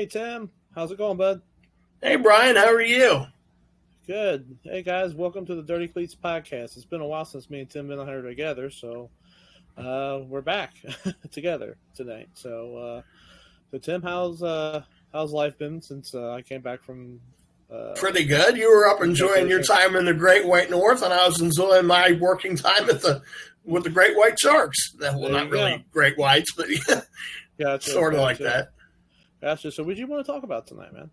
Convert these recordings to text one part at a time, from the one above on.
Hey, Tim. How's it going, bud? Hey, Brian, how are you? Good. Hey, guys. Welcome to the Dirty Cleats podcast. It's been a while since me and Tim been on here together, so we're back together tonight. So Tim, how's life been since I came back from? Pretty good. You were up enjoying your time in the Great White North, and I was enjoying my working time with the Great White Sharks. Well, not really Great Whites, but sort of like that. Gotcha. So, what do you want to talk about tonight, man?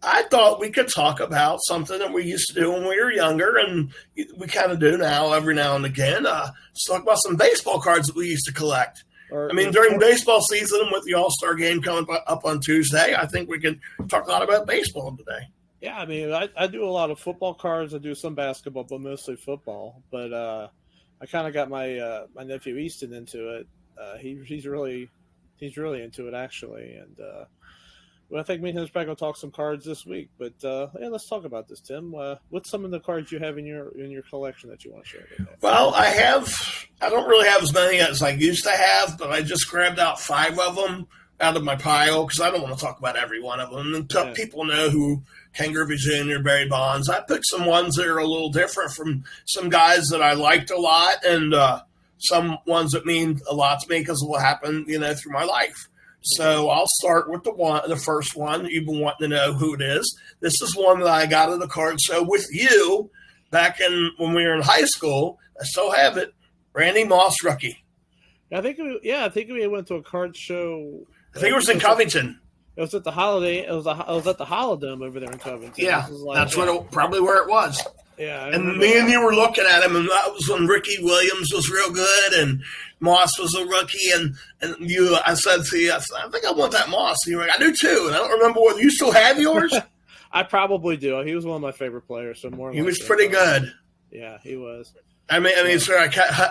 I thought we could talk about something that we used to do when we were younger, and we kind of do now every now and again. Let's talk about some baseball cards that we used to collect. During baseball season with the All-Star game coming up on Tuesday, I think we can talk a lot about baseball today. Yeah, I do a lot of football cards. I do some basketball, but mostly football. But I kind of got my nephew Easton into it. He's really into it, actually. And I think me and him are going to talk some cards this week. But let's talk about this, Tim. What's some of the cards you have in your collection that you want to share with us? Well, I don't really have as many as I used to have, but I just grabbed out 5 of them out of my pile because I don't want to talk about every one of them. And people know who Ken Griffey Jr., Barry Bonds. I picked some ones that are a little different from some guys that I liked a lot, and some ones that mean a lot to me because of what happened, through my life. So I'll start with the first one. You've been wanting to know who it is. This is one that I got at the card show with you back when we were in high school. I still have it. Randy Moss rookie. I think we went to a card show. I think it was in Covington. It was at the Holiday. It was at the Holodome over there in Covington. Yeah, that's probably where it was. Yeah, and me and you were looking at him, and that was when Ricky Williams was real good, and Moss was a rookie. And I said to you, I think I want that Moss. And you were like, I do too. And I don't remember whether you still have yours. I probably do. He was one of my favorite players. So he was pretty good. Yeah, he was. So I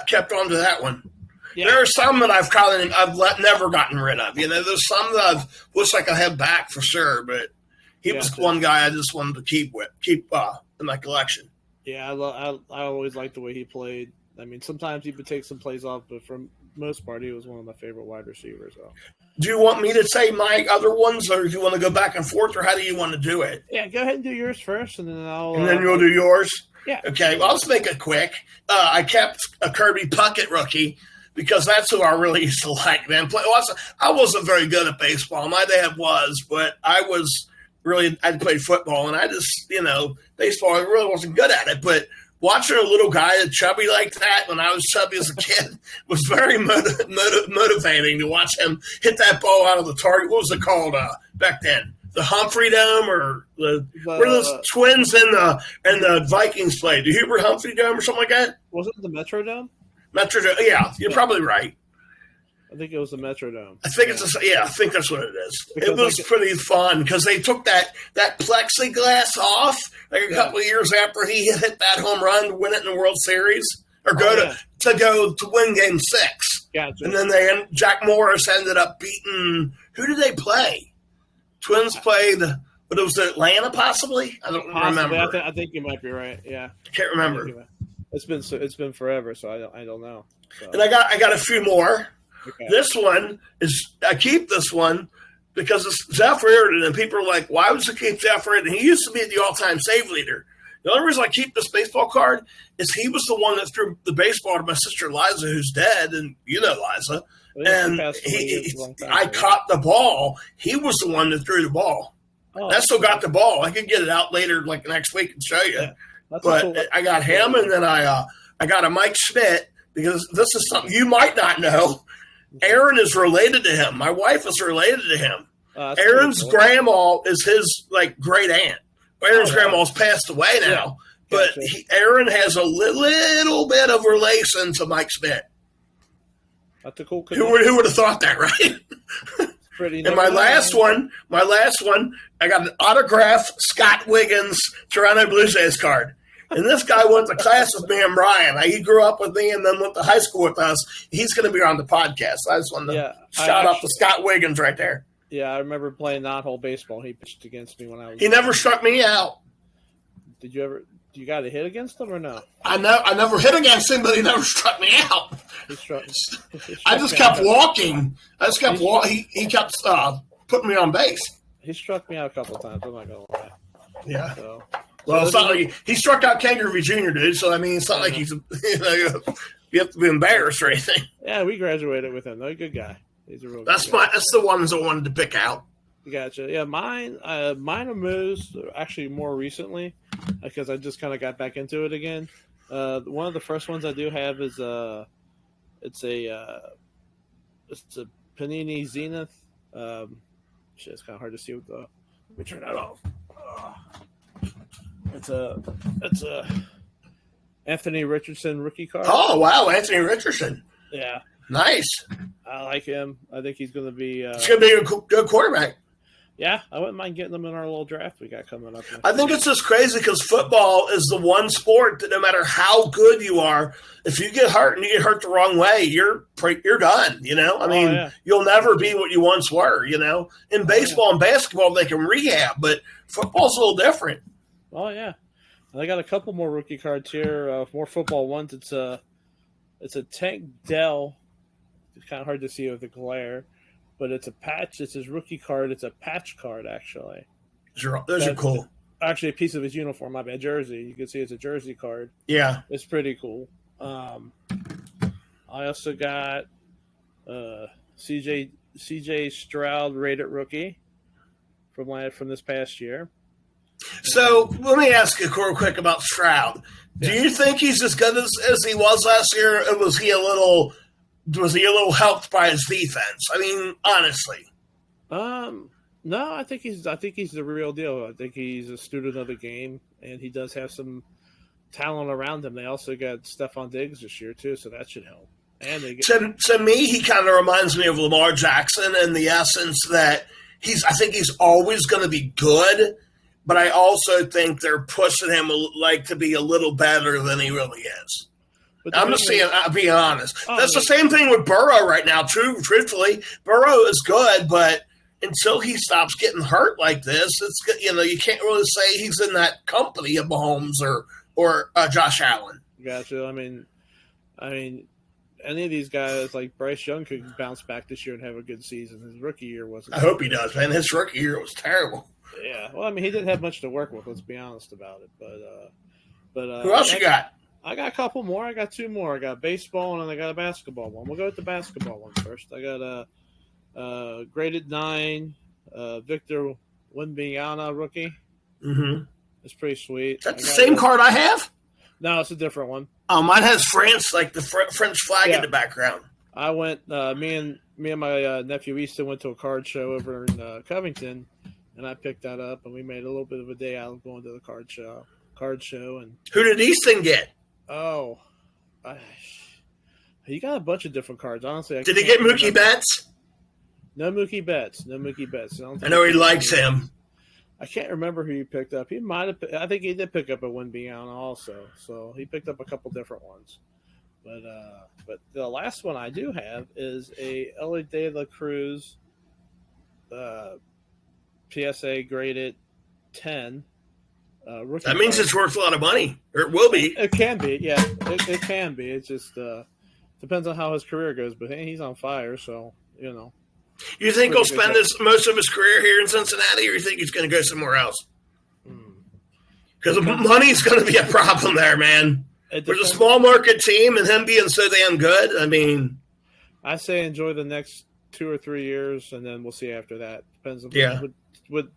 kept on to that one. Yeah. There are some that I've never gotten rid of. There's some that I've wished I could have back for sure, but he was one guy I just wanted to keep in my collection. Yeah, I always liked the way he played. Sometimes he would take some plays off, but for most part, he was one of my favorite wide receivers. So. Do you want me to say my other ones, or do you want to go back and forth, or how do you want to do it? Yeah, go ahead and do yours first, and then And then you'll do yours? Yeah. Okay, well, I'll just make it quick. I kept a Kirby Puckett rookie, because that's who I really used to like then. I wasn't very good at baseball. My dad was, but I played football, and I just, baseball, I really wasn't good at it. But watching a little guy that's chubby like that when I was chubby as a kid was very motivating to watch him hit that ball out of the target. What was it called back then? The Humphrey Dome, or where those Twins and the Vikings played? Do you hear Humphrey Dome or something like that? Was it the Metrodome? Metrodome, yeah, you're probably right. I think it was the Metrodome. I think I think that's what it is. Because it was pretty fun because they took that plexiglass off a couple of years after he hit that home run to win it in the World Series or go to win Game 6. Gotcha. And then Jack Morris ended up beating. Who did they play? Twins played. But it was Atlanta, possibly. I don't remember. I think you might be right. Yeah, I can't remember. It's been forever, so I don't know. So. And I got a few more. Okay. This one I keep this one because it's Jeff Reardon, and people are like, why would you keep Jeff Reardon? He used to be the all-time save leader. The only reason I keep this baseball card is he was the one that threw the baseball to my sister Liza, who's dead, and you know Liza. And I caught the ball. He was the one that threw the ball. Oh, I still got the ball. I could get it out later, like next week, and show you. Yeah. But cool. I got him, and then I got a Mike Schmidt, because this is something you might not know. Aaron is related to him. My wife is related to him. Aaron's grandma is his great aunt. Aaron's grandma's passed away now, but Aaron has a little bit of relation to Mike Schmidt. That's a cool. Who would have thought that, right? And my last one, I got an autographed Scott Wiggins Toronto Blue Jays card. And this guy went to class with me and Brian. He grew up with me and then went to high school with us. He's going to be on the podcast. I just wanted to shout out to Scott Wiggins right there. Yeah, I remember playing non-hole baseball. He pitched against me when I was. He never struck me out. Did you ever? You got a hit against him or no? I never hit against him, but he never struck me out. He struck I just kept walking. He kept putting me on base. he struck me out a couple of times. I'm not gonna lie. Yeah. So, well, it's not like he struck out Ken Griffey Jr., dude. So I mean, it's not like he's you have to be embarrassed or anything. Yeah, we graduated with him. No, good guy. He's a real. That's good guy. That's the ones I wanted to pick out. Gotcha. Yeah, mine are moves actually more recently because I just kind of got back into it again. One of the first ones I do have is it's a Panini Zenith. Shit, it's kind of hard to see with the. Let me turn that off. It's a Anthony Richardson rookie card. Oh wow, Anthony Richardson. Yeah, nice. I like him. I think he's going to be. He's going to be a good quarterback. Yeah, I wouldn't mind getting them in our little draft we got coming up. I think it's just crazy because football is the one sport that no matter how good you are, if you get hurt and you get hurt the wrong way, you're done. You know, I mean, you'll never be what you once were. You know, in baseball and basketball they can rehab, but football's a little different. Oh yeah, and I got a couple more rookie cards here. More football ones. It's a Tank Dell. It's kind of hard to see with the glare. But it's a patch. It's his rookie card. It's a patch card, actually. Those are cool. Actually, a piece of his uniform. My bad, jersey. You can see it's a jersey card. Yeah, it's pretty cool. I also got CJ Stroud rated rookie from this past year. So let me ask you real quick about Stroud. Do you think he's as good as he was last year, or was he a little helped by his defense? I mean, honestly. No, I think he's the real deal. I think he's a student of the game, and he does have some talent around him. They also got Stephon Diggs this year too, so that should help. And they to me, he kind of reminds me of Lamar Jackson in the essence that I think he's always going to be good, but I also think they're pushing him to be a little better than he really is. I'm just being honest. That's the same thing with Burrow right now. Truthfully, Burrow is good, but until he stops getting hurt like this, you can't really say he's in that company of Mahomes or Josh Allen. Gotcha. I mean, any of these guys like Bryce Young could bounce back this year and have a good season. His rookie year wasn't. I hope he does, man. His rookie year was terrible. Yeah. Well, I mean, he didn't have much to work with. Let's be honest about it. But who else you got? I got a couple more. I got two more. I got baseball and I got a basketball one. We'll go with the basketball one first. I got a graded 9 Victor Wembanyama rookie. Mm-hmm. It's pretty sweet. That's the same card I have? No, it's a different one. Oh, mine has France, like the French flag in the background. I went. Me and my nephew Easton went to a card show over in Covington, and I picked that up, and we made a little bit of a day out of going to the card show. And who did Easton get? Oh, he got a bunch of different cards. Honestly, did he get Mookie Betts? No Mookie Betts. I know he likes him. I can't remember who he picked up. He might have. I think he did pick up a Wembanyama also. So he picked up a couple different ones. But the last one I do have is a Ellie De La Cruz PSA graded 10. That means it's worth a lot of money, or it will be. It can be, yeah. It can be. It just depends on how his career goes. But hey, he's on fire, so you know. You think he'll spend most of his career here in Cincinnati, or you think he's going to go somewhere else? Because money's going to be a problem there, man. There's a small market team, and him being so damn good. I mean, I say enjoy the next 2 or 3 years, and then we'll see after that. Depends on what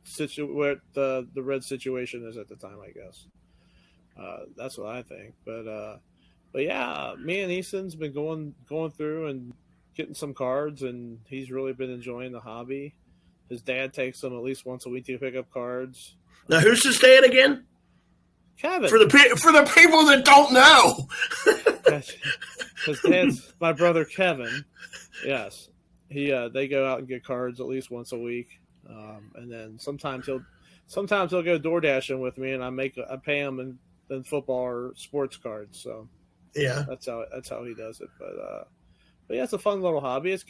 the Red situation is at the time, I guess. That's what I think. But yeah, me and Easton's been going through and getting some cards, and he's really been enjoying the hobby. His dad takes him at least once a week to pick up cards. Now, who's his dad again? Kevin. For the people that don't know. His dad's my brother Kevin. Yes. They go out and get cards at least once a week. And then sometimes he'll go door dashing with me, and I pay him in football or sports cards. So yeah, that's how he does it. But yeah, it's a fun little hobby. It's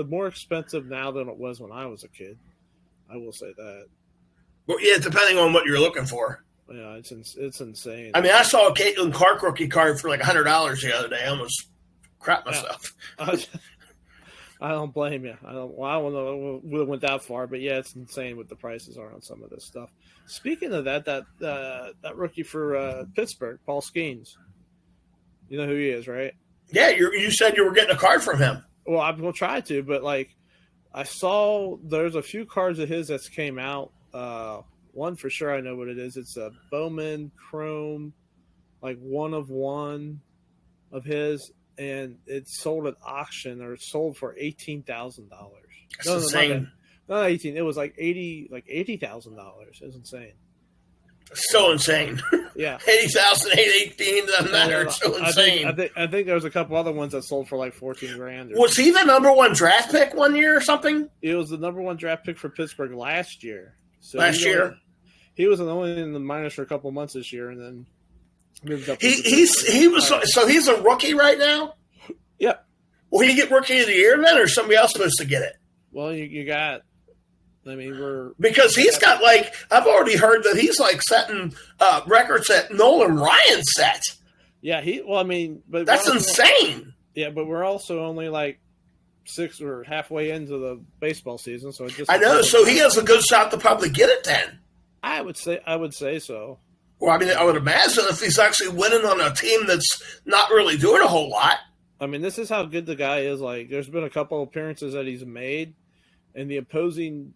more expensive now than it was when I was a kid. I will say that. Well, yeah, depending on what you're looking for. Yeah, it's insane. I mean, I saw a Caitlin Clark rookie card for like $100 the other day. I almost crap myself. I I don't blame you. I don't know if it went that far, but yeah, it's insane what the prices are on some of this stuff. Speaking of that rookie for Pittsburgh, Paul Skeens, you know who he is, right? Yeah, you said you were getting a card from him. Well, I'm gonna try to, but like I saw there's a few cards of his that's came out. One for sure I know what it is. It's a Bowman Chrome, like 1 of his, and it's sold at auction or it's sold for $18,000. That's insane. Not 18. It was like $80,000. It was insane. So insane. Yeah. 80,000, 18, doesn't matter. It's so insane. I think there was a couple other ones that sold for like $14,000. Was he the number one draft pick one year or something? It was the number one draft pick for Pittsburgh last year. So he was only in the minors for a couple months this year, and then moved up. So he's a rookie right now. Yep. Will he get rookie of the year then, or is somebody else supposed to get it? Well, you got. I mean, because he's got like I've already heard that he's like setting records that Nolan Ryan set. Yeah, but that's insane. Yeah, but we're also only like 6 or halfway into the baseball season, so it just. I know, so he has a good shot to probably get it then. I would say so. Well, I mean, I would imagine if he's actually winning on a team that's not really doing a whole lot. I mean, this is how good the guy is. Like, there's been a couple appearances that he's made, and the opposing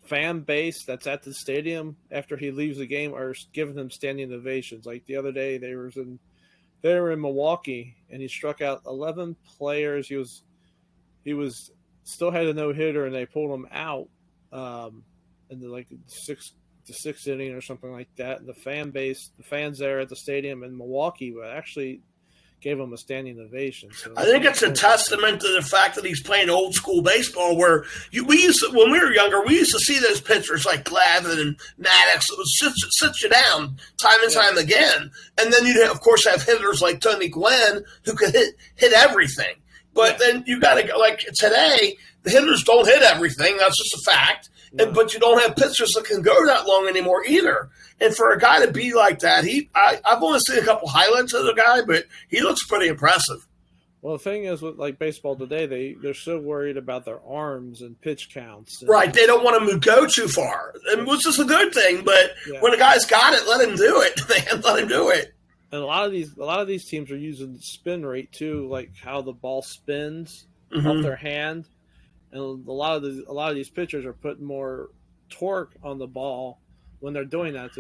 fan base that's at the stadium after he leaves the game are giving him standing ovations. Like the other day, they were in Milwaukee, and he struck out 11 players. He was still had a no-hitter, and they pulled him out in the sixth inning or something like that. And the fans there at the stadium in Milwaukee actually gave him a standing ovation. So I think it's a testament to the fact that he's playing old school baseball where when we were younger, we used to see those pitchers like Glavine and Maddox that would sit you down time and time again. And then you'd, of course, have hitters like Tony Gwynn who could hit everything. But then you got to go, like today, the hitters don't hit everything. That's just a fact. No. But you don't have pitchers that can go that long anymore either. And for a guy to be like that, I've only seen a couple highlights of the guy, but he looks pretty impressive. Well, the thing is with like baseball today, they're so worried about their arms and pitch counts. Right. They don't want him to go too far, which is a good thing. But when a guy's got it, let him do it. Man, let him do it. And a lot of these teams are using the spin rate too, like how the ball spins off their hand. And a lot of these pitchers are putting more torque on the ball when they're doing that.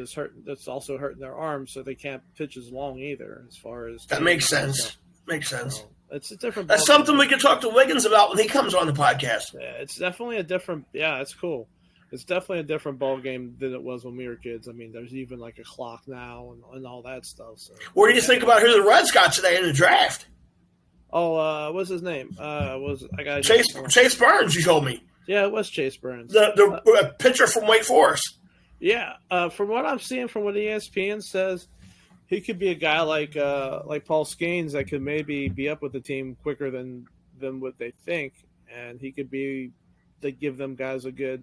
That's also hurting their arms, so they can't pitch as long either. As far as that makes sense. Makes sense. So it's a different. That's something we can talk to Wiggins about when he comes on the podcast. Yeah, it's definitely a different. Yeah, it's cool. It's definitely a different ball game than it was when we were kids. I mean, there's even like a clock now and all that stuff. So. What do you think about who the Reds got today in the draft? Oh, what's his name? Chase Burns, you told me. Yeah, it was Chase Burns. The pitcher from Wake Forest. Yeah, from what I'm seeing, from what ESPN says, he could be a guy like Paul Skeens that could maybe be up with the team quicker than what they think, and he could be. They give them guys a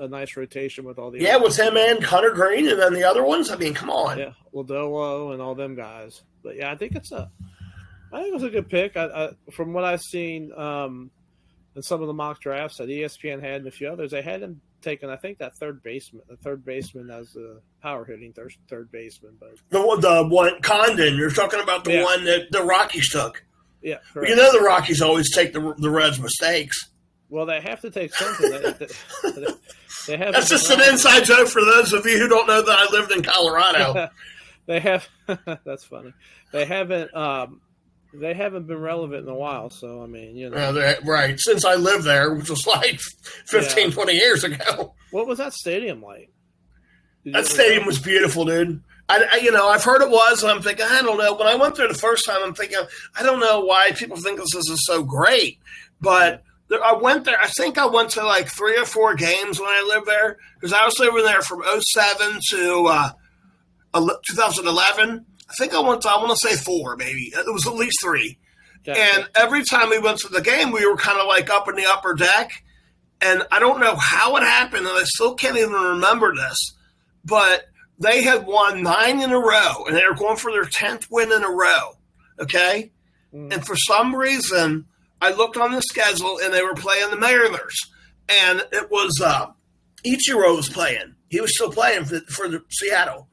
nice rotation with all the. Yeah, with him and Hunter Green, and then the other ones. I mean, come on. Yeah, Lodolo and all them guys. But yeah, I think it was a good pick. From what I've seen in some of the mock drafts that ESPN had and a few others, they had him taken, I think, the third baseman as a power hitting third baseman. But the one Condon, you're talking about the one that the Rockies took. Yeah, correct. You know the Rockies always take the Reds' mistakes. Well, they have to take something. They have. That's just an inside joke for those of you who don't know that I lived in Colorado. They have. That's funny. They haven't been relevant in a while. So I mean, you know, right? Since I lived there, which was like 15, 20 years ago. What was that stadium like? That stadium was beautiful, dude. I've heard it was, and I'm thinking, I don't know. When I went there the first time, I'm thinking, I don't know why people think this is so great, but. I went there. I think I went to like 3 or 4 games when I lived there because I was living there from 2007 to 2011. I think I want to say 4, maybe. It was at least 3. Gotcha. And every time we went to the game, we were kind of like up in the upper deck. And I don't know how it happened, and I still can't even remember this, but they had won 9 in a row, and they were going for their 10th win in a row. Okay? And for some reason, I looked on the schedule, and they were playing the Mariners. And it was Ichiro was playing. He was still playing for the Seattle.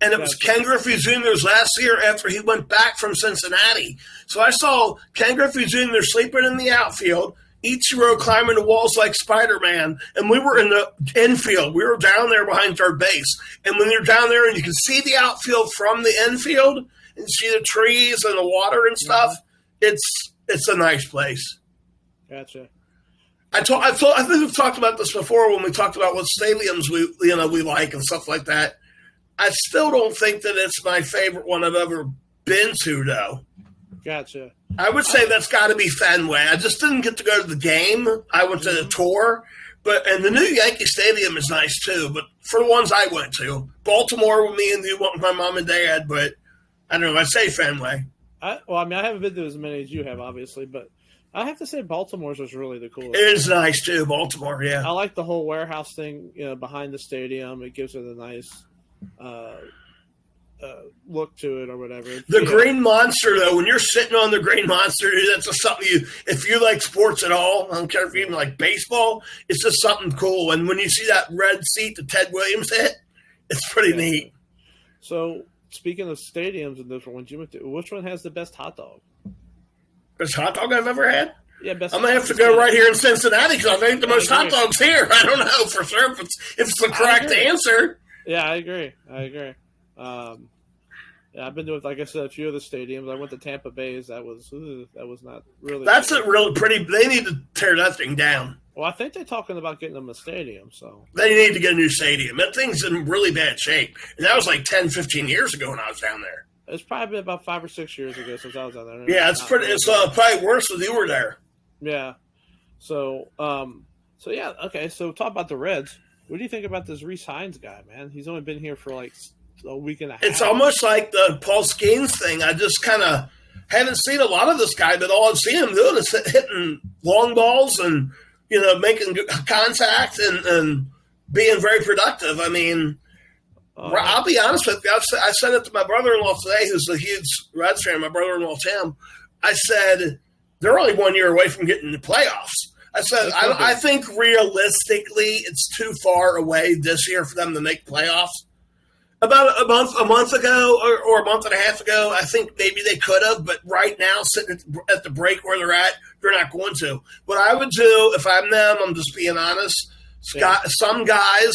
And it was Ken Griffey Jr.'s last year after he went back from Cincinnati. So I saw Ken Griffey Jr. sleeping in the outfield, Ichiro climbing the walls like Spider-Man, and we were in the infield. We were down there behind third base. And when you're down there and you can see the outfield from the infield and see the trees and the water and stuff, it's a nice place. Gotcha. I think we've talked about this before when we talked about what stadiums we like and stuff like that. I still don't think that it's my favorite one I've ever been to, though. Gotcha. I would say that's got to be Fenway. I just didn't get to go to the game. I went to the tour, and the new Yankee Stadium is nice too. But for the ones I went to, Baltimore with me and you went with my mom and dad. But I don't know. I'd say Fenway. I haven't been to as many as you have, obviously, but I have to say Baltimore's was really the coolest. It is nice too, Baltimore. Yeah, I like the whole warehouse thing, behind the stadium. It gives it a nice look to it or whatever. The Green Monster, though, when you're sitting on the Green Monster, that's just something if you like sports at all, I don't care if you even like baseball, it's just something cool. And when you see that red seat that Ted Williams hit, it's pretty neat. So, speaking of stadiums and different ones you went to, which one has the bbest hot dog? Best hot dog I've ever had? Yeah, best. I'm going to have to go right here in Cincinnati because I think the most hot dogs here. I don't know for sure if it's the correct answer. Yeah, I agree. I've been to, like I said, a few of the stadiums. I went to Tampa Bay's. That was not really. That's a real pretty. They need to tear that thing down. Well, I think they're talking about getting them a stadium. So they need to get a new stadium. That thing's in really bad shape, and that was like 10, 15 years ago when I was down there. It's probably been about 5 or 6 years ago since I was down there. Yeah, it's pretty. It's probably worse than you were there. Yeah. So yeah. Okay. So talk about the Reds. What do you think about this Rhys Hines guy, man? He's only been here for like a week and a half. It's almost like the Paul Skeens thing. I just kind of haven't seen a lot of this guy, but all I've seen him doing is hitting long balls and, making contact and being very productive. I mean, I'll be honest with you. I said it to my brother-in-law today, who's a huge Reds fan, my brother-in-law Tim. I said, they're only 1 year away from getting the playoffs. I said, I think realistically it's too far away this year for them to make playoffs. About a month ago or a month and a half ago, I think maybe they could have, but right now, sitting at the break where they're at, they're not going to. What I would do if I'm them, I'm just being honest, some guys,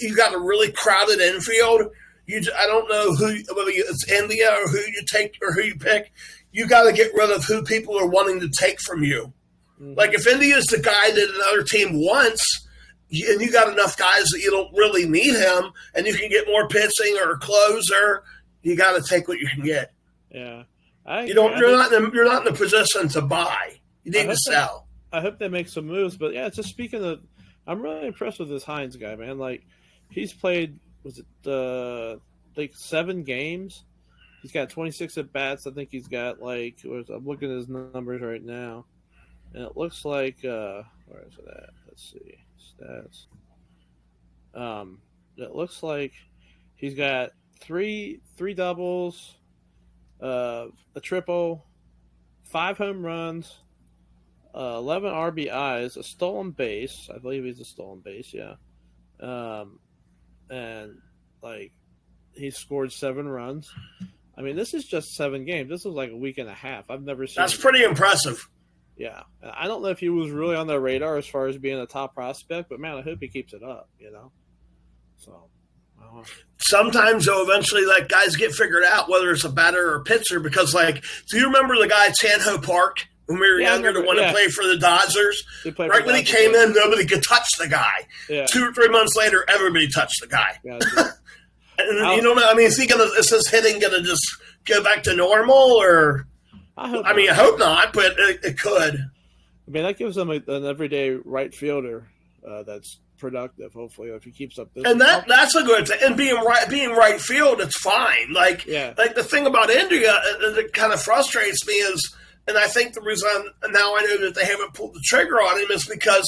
you got a really crowded infield. I don't know whether it's India or who you take or who you pick. You got to get rid of who people are wanting to take from you. Mm-hmm. Like if India's the guy that another team wants, and you got enough guys that you don't really need him, and you can get more pitching or a closer, you got to take what you can get. Yeah, you're not in a position to buy. You need to sell. I hope they make some moves, but yeah, just speaking of, I'm really impressed with this Hines guy, man. Like he's played, like 7 games. He's got 26 at bats. I think he's got I'm looking at his numbers right now, and it looks like where is it at? Let's see. Stats. It looks like he's got three doubles, a triple, 5 home runs, 11 RBIs, a stolen base. I believe he's a stolen base, yeah. And he scored 7 runs. I mean, this is just 7 games. This was like a week and a half. I've never seen. That's pretty impressive. Yeah, I don't know if he was really on their radar as far as being a top prospect, but man, I hope he keeps it up. So. Sometimes though, eventually, guys get figured out whether it's a batter or a pitcher because, do you remember the guy at Sanho Park when we were younger, the one that played for the Dodgers? Right when he came in, nobody could touch the guy. Yeah. 2 or 3 months later, everybody touched the guy. Gotcha. And is his hitting gonna just go back to normal or? I hope not, but it could. I mean, that gives them an everyday right fielder that's productive. Hopefully, if he keeps up this. And that's a good thing. And being right field, it's fine. The thing about India that kind of frustrates me is, and I think the reason now I know that they haven't pulled the trigger on him is because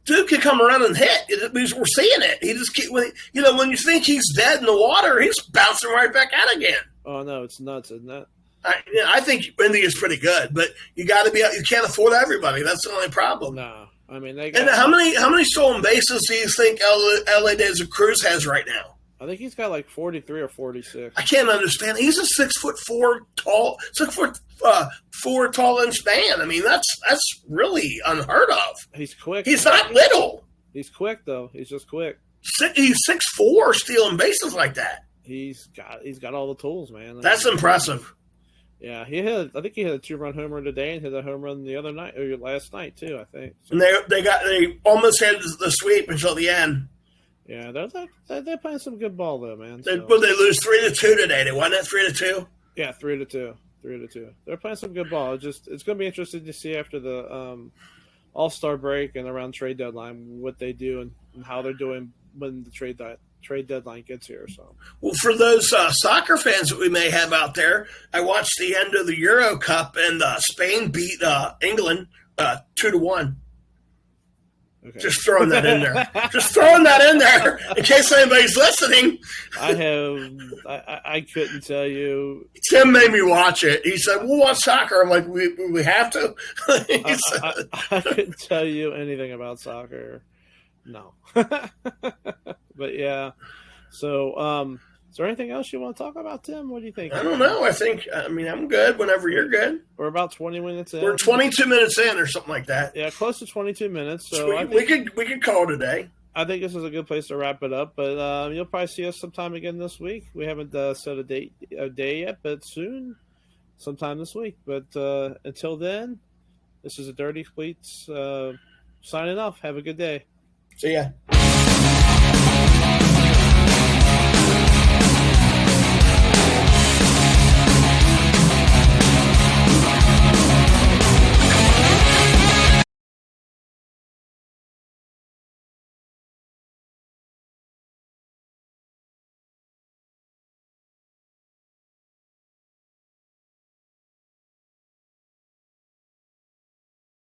dude can come around and hit. We're seeing it. He just when you think he's dead in the water, he's bouncing right back out again. Oh no, it's nuts, isn't it? I think Indy is pretty good, but you can't afford everybody. That's the only problem. No, I mean they got. And how many stolen bases do you think LA Days of Cruz has right now? I think he's got like 43 or 46. I can't understand. He's a 6'4" tall, 6'4" tall inch man. I mean, that's really unheard of. He's quick. He's not little. He's quick though. He's just quick. He's 6'4", stealing bases like that. He's got all the tools, man. That's impressive. Yeah, I think he had a 2-run home run today and hit a home run the other night or last night too, I think. So, and they almost had the sweep until the end. Yeah, they're playing some good ball though, man. They lose 3-2 today. They won that 3-2. Yeah, 3-2. They're playing some good ball. It's going to be interesting to see after the All-Star break and around trade deadline what they do and how they're doing when the trade deadline gets here. So, well, for those soccer fans that we may have out there, I watched the end of the Euro Cup and Spain beat England 2-1. Okay. Just throwing that in there. Just throwing that in there in case anybody's listening. I couldn't tell you. Tim made me watch it. He said, "We'll watch soccer." I'm like, "We have to." I couldn't tell you anything about soccer. No. But yeah. So, is there anything else you want to talk about, Tim? What do you think? I don't know. I'm good whenever you're good. We're about 20 minutes in. We're 22 minutes in or something like that. Yeah, close to 22 minutes. So we could call today. I think this is a good place to wrap it up. But you'll probably see us sometime again this week. We haven't set a day yet, but soon, sometime this week. But until then, this is a Dirty Fleets signing off. Have a good day. See ya.